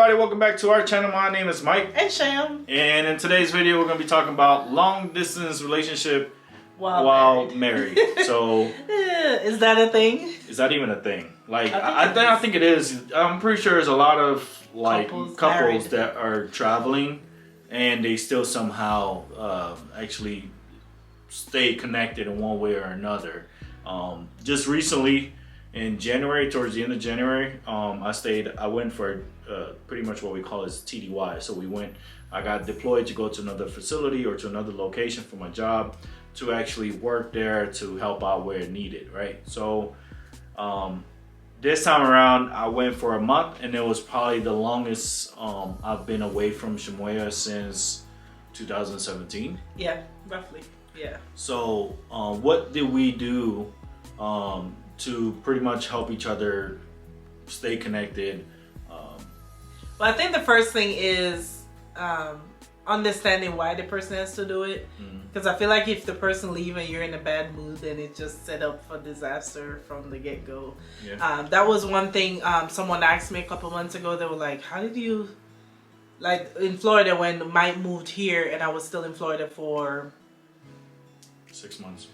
everybody, welcome back to our channel. My name is Mike. And Sham. And in today's video, we're going to be talking about long distance relationship while married. So, is that a thing? Is that even a thing? Like, I think it is. I'm pretty sure there's a lot of like couples that are traveling and they still somehow actually stay connected in one way or another. Just recently, in January, towards the end of January, I went for pretty much what we call is TDY. So I got deployed to go to another facility or to another location for my job to actually work there to help out where needed, right? So this time around, I went for a month, and it was probably the longest I've been away from Shimoya since 2017. Yeah, roughly, yeah. So what did we do to pretty much help each other stay connected? Well, I think the first thing is understanding why the person has to do it. Because I feel like if the person leaves and you're in a bad mood, then it just set up for disaster from the get-go. Yeah. That was one thing someone asked me a couple months ago. They were like, how did you, like in Florida when Mike moved here and I was still in Florida for 6 months.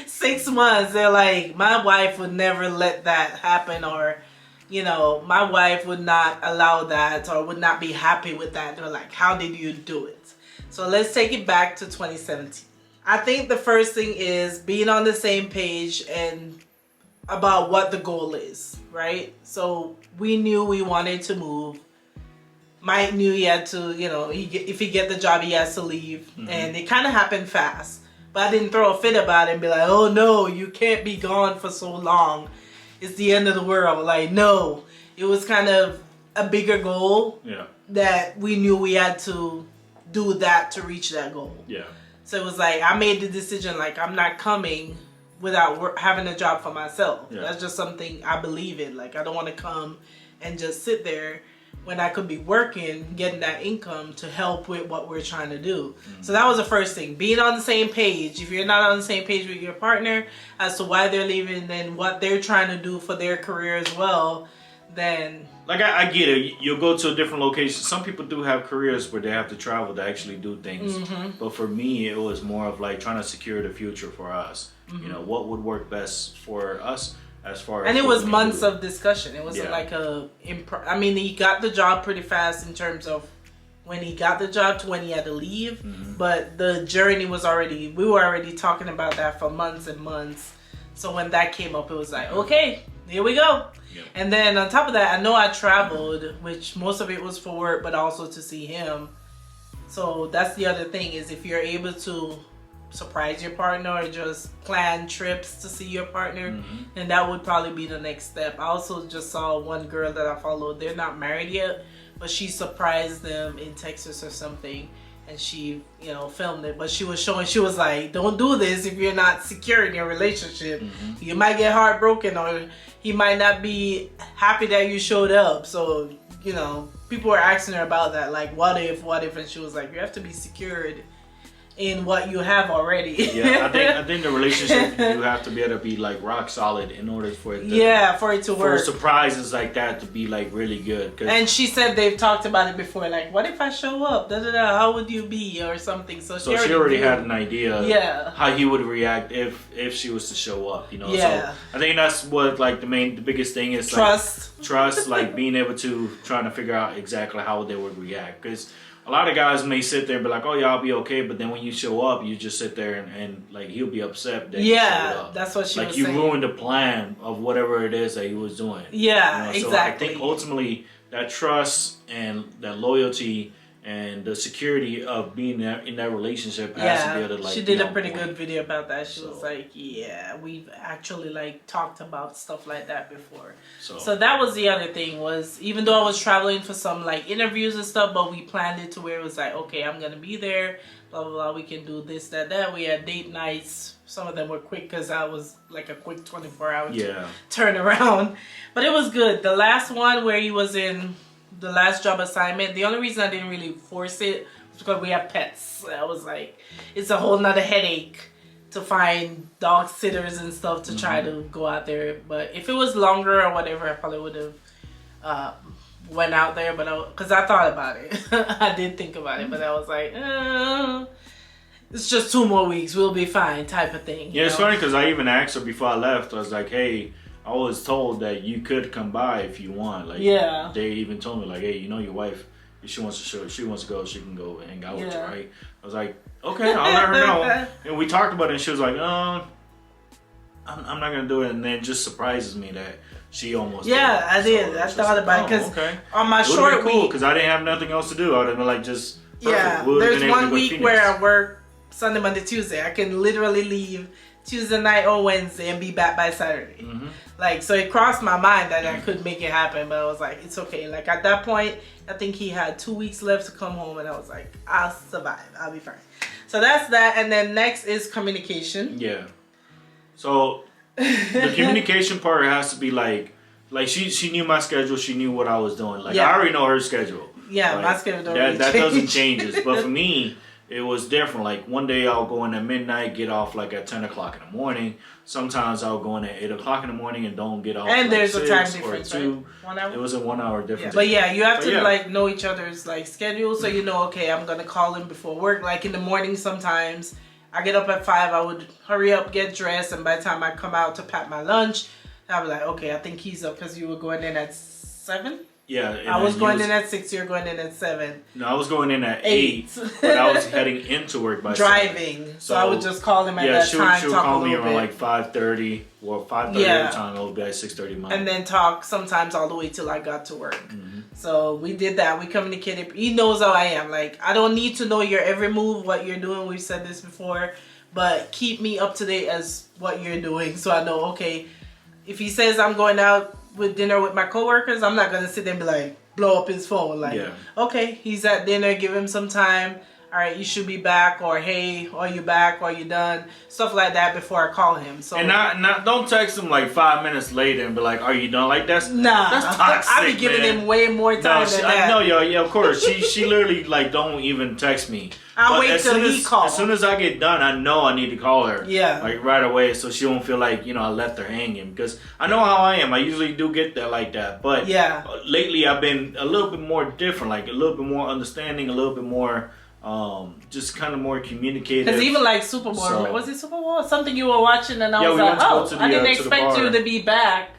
6 months. They're like, my wife would never let that happen, or you know, my wife would not allow that or would not be happy with that. They're like, how did you do it? So let's take it back to 2017. I think the first thing is being on the same page and about what the goal is, right? So we knew we wanted to move. Mike knew he had to, you know, if he get the job, he has to leave. And it kind of happened fast. But I didn't throw a fit about it and be like, oh no, you can't be gone for so long. It's the end of the world. Like, no. It was kind of a bigger goal that we knew we had to do that to reach that goal. Yeah. So it was like, I made the decision, like, I'm not coming without having a job for myself. Yeah. That's just something I believe in. Like, I don't want to come and just sit there when I could be working, getting that income to help with what we're trying to do. So that was the first thing. Being on the same page. If you're not on the same page with your partner as to why they're leaving and what they're trying to do for their career as well, then... Like, I get it. You'll go to a different location. Some people do have careers where they have to travel to actually do things. But for me, it was more of like trying to secure the future for us. You know, what would work best for us as far as... And it was months of discussion. It wasn't like I mean, he got the job pretty fast in terms of when he got the job to when he had to leave. But the journey was already... We were already talking about that for months and months. So when that came up, it was like, okay, here we go. And then on top of that, I know I traveled, which most of it was for work, but also to see him. So that's the other thing, is if you're able to surprise your partner or just plan trips to see your partner, then that would probably be the next step. I also just saw one girl that I followed. They're not married yet, but she surprised them in Texas or something. And she, you know, filmed it. But she was showing, she was like, don't do this if you're not secure in your relationship. You might get heartbroken, or he might not be happy that you showed up. So, you know, people were asking her about that. Like, what if? And she was like, you have to be secured in what you have already. Yeah, I think the relationship, you have to be able to be like rock solid in order for it to work. For surprises like that to be like really good. And she said they've talked about it before, like, what if I show up? How would you be, or something? So she already had an idea how he would react if she was to show up, you know. So I think that's what like the biggest thing is, trust. Like, trust, like being able to trying to figure out exactly how they would react, because a lot of guys may sit there and be like, oh yeah, I'll be okay, but then when you show up, you just sit there and like he'll be upset that you showed up. That's what she was saying. Like, you ruined the plan of whatever it is that he was doing. Yeah, you know? exactly. So I think ultimately that trust and that loyalty and the security of being in that relationship has to be able to, like, she did a pretty good video about that. She was like, yeah, we've actually like talked about stuff like that before. So that was the other thing, was even though I was traveling for some like interviews and stuff, but we planned it to where it was like, okay, I'm gonna be there, blah blah blah, we can do this, that. We had date nights. Some of them were quick because I was like a quick 24-hour turnaround, but it was good. The last one where he was in the last job assignment, the only reason I didn't really force it was because we have pets. I was like, it's a whole nother headache to find dog sitters and stuff to try to go out there. But if it was longer or whatever, I probably would have went out there, but because I thought about it. I did think about it, but I was like, it's just 2 more weeks, we'll be fine, type of thing. Yeah, it's funny because I even asked her before I left. I was like, hey, I was told that you could come by if you want. Like, yeah. They even told me like, hey, you know your wife, if she wants to go, she can go hang out with you, right? I was like, okay, I'll let her know. And we talked about it, and she was like, I'm not gonna do it. And then it just surprises me that she almost. Yeah, I did. So I thought about it because on my short week, because I didn't have nothing else to do. I would have been like just. Perfect. Yeah, there's 1 week where I work Sunday, Monday, Tuesday. I can literally leave Tuesday night or Wednesday and be back by Saturday. Mm-hmm. Like, so it crossed my mind that I could make it happen, but I was like, it's okay. Like, at that point, I think he had 2 weeks left to come home, and I was like, I'll survive. I'll be fine. So that's that. And then next is communication. Yeah. So the communication part has to be like she knew my schedule. She knew what I was doing. Like, I already know her schedule. Yeah, like, my schedule that doesn't change. But for me, it was different. Like, one day I'll go in at midnight, get off like at 10 o'clock in the morning. Sometimes I'll go in at 8 o'clock in the morning and don't get off. And like there's 6 a time or difference, 2. right? 1 hour? It was a 1 hour difference. Yeah. But yeah, you have to like know each other's like schedule, so you know, okay, I'm gonna call him before work. Like in the morning, sometimes I get up at 5. I would hurry up, get dressed, and by the time I come out to pack my lunch, I'll be like, okay, I think he's up because you were going in at 7. Yeah, I was going in at 6. You're going in at 7. No, I was going in at 8, but I was heading into work by driving. 7. So I would just call him at that time. She would call me around like 5:30 or 5:30 every time. It would be like 6:30 mine. And then talk sometimes all the way till I got to work. Mm-hmm. So we did that. We communicated. He knows how I am. Like, I don't need to know your every move, what you're doing. We've said this before, but keep me up to date as what you're doing, so I know. Okay, if he says I'm going out with dinner with my coworkers, I'm not gonna sit there and be like, blow up his phone. Like, okay, he's at dinner, give him some time. All right, you should be back, or hey, are you back? Are you done? Stuff like that before I call him. So and not don't text him like 5 minutes later and be like, are you done? Like that's toxic. I be giving him way more time than that. I know, yo, yeah, of course. She literally like don't even text me. I'll wait till he calls. As soon as I get done, I know I need to call her. Yeah. Like right away, so she won't feel like, I left her hanging. Because I know how I am. I usually do get that like that. But lately I've been a little bit more different. Like a little bit more understanding, a little bit more just kind of more communicative. Because even like Super Bowl, was it Super Bowl? Something you were watching and I was like, I didn't expect you to be back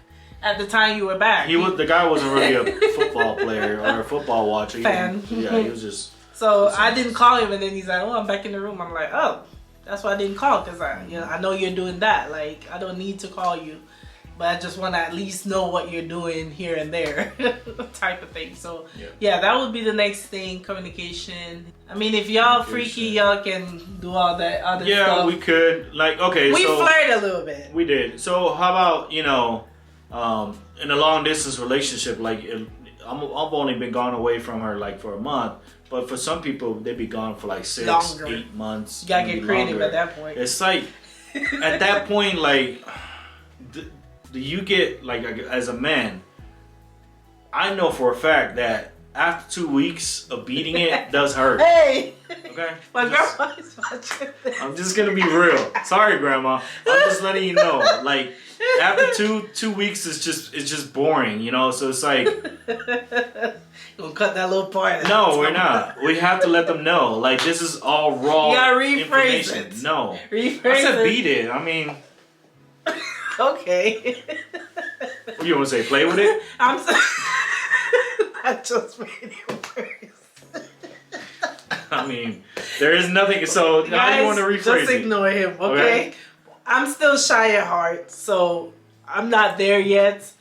at the time you were back. The guy wasn't really a football player or a football watcher. Fan. He was just... So I didn't call him, and then he's like, "Oh, I'm back in the room." I'm like, "Oh, that's why I didn't call, because I know you're doing that. Like, I don't need to call you, but I just want to at least know what you're doing here and there," type of thing. So yeah, that would be the next thing: communication. I mean, if y'all freaky, y'all can do all that other stuff. Yeah, we could. Like, okay, we flirted a little bit. We did. So how about in a long distance relationship? Like, I've only been gone away from her like for a month. But for some people, they be gone for like 6, 8 months. You gotta get creative at that point. It's like, at that point, like, do you get, like, as a man, I know for a fact that after 2 weeks of beating it does hurt. Hey! Okay? My grandma's watching this. I'm just gonna be real. Sorry, Grandma. I'm just letting you know. Like, after two weeks, it's just boring, So it's like... Gonna cut that little part out. No, we're not. We have to let them know. Like, this is all raw information. It. No. Rephrase I said beat it. I mean... Okay. What do you want to say? Play with it? I just made it worse. I mean, there is nothing... So, guys, how do you want to rephrase just ignore him, okay? I'm still shy at heart, so I'm not there yet.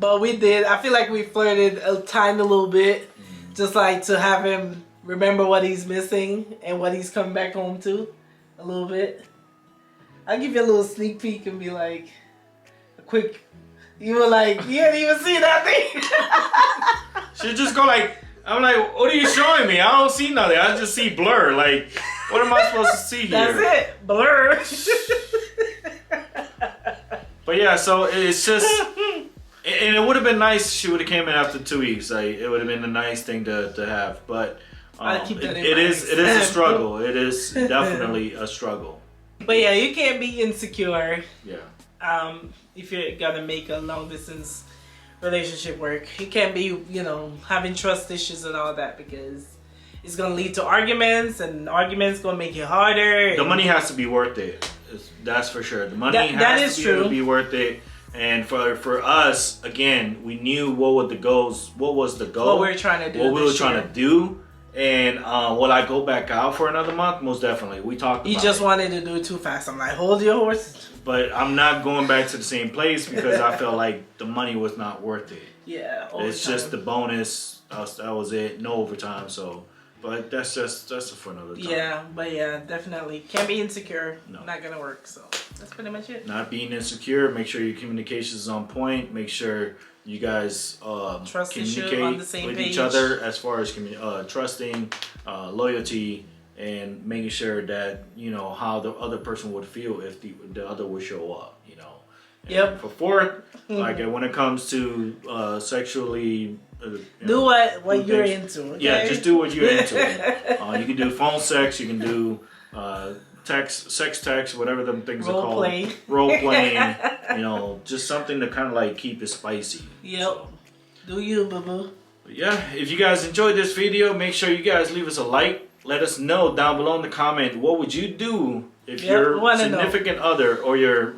But we did. I feel like we flirted a tiny little bit. Just like to have him remember what he's missing and what he's coming back home to. A little bit. I'll give you a little sneak peek and be like, a quick... You were like, you didn't even see that thing. She'd just go like... I'm like, what are you showing me? I don't see nothing. I just see blur. Like, what am I supposed to see here? That's it. Blur. But yeah, so it's just... And it would have been nice if she would have came in after 2 weeks. Like, it would have been a nice thing to have. But it is a struggle. It is definitely a struggle. But yeah, you can't be insecure. Yeah. If you're gonna make a long distance relationship work. It can't be, you know, having trust issues and all that, because it's gonna lead to arguments, and arguments gonna make it harder. The money has to be worth it. That's for sure. The money has to be worth it. And for us, again, we knew what was the goal, what we were trying to do. And will I go back out for another month? Most definitely. We talked about it. You just wanted to do it too fast. I'm like, hold your horses. But I'm not going back to the same place because I felt like the money was not worth it. Yeah. It's just the bonus. That was it. No overtime. So, but that's for another time. Yeah, but yeah, definitely can't be insecure. No. Not gonna work. So that's pretty much it. Not being insecure. Make sure your communication is on point. Make sure you guys communicate on the same with page. each other as far as trusting, loyalty, and making sure that you know how the other person would feel if the other would show up. You know. And for fourth, like when it comes to sexually. Do what you're into. Okay? Yeah, just do what you're into. You can do phone sex. You can do sex text, whatever them things are called. Role playing. You know, just something to kind of like keep it spicy. Yep. So. Do you, boo-boo? Yeah, if you guys enjoyed this video, make sure you guys leave us a like. Let us know down below in the comment, what would you do if your significant other or your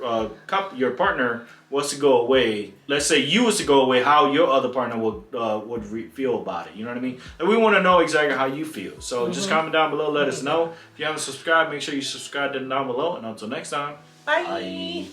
partner was to go away? Let's say you was to go away, how your other partner would feel about it. You know what I mean? And we want to know exactly how you feel. So just comment down below, let us know. If you haven't subscribed, make sure you subscribe down below. And until next time, bye.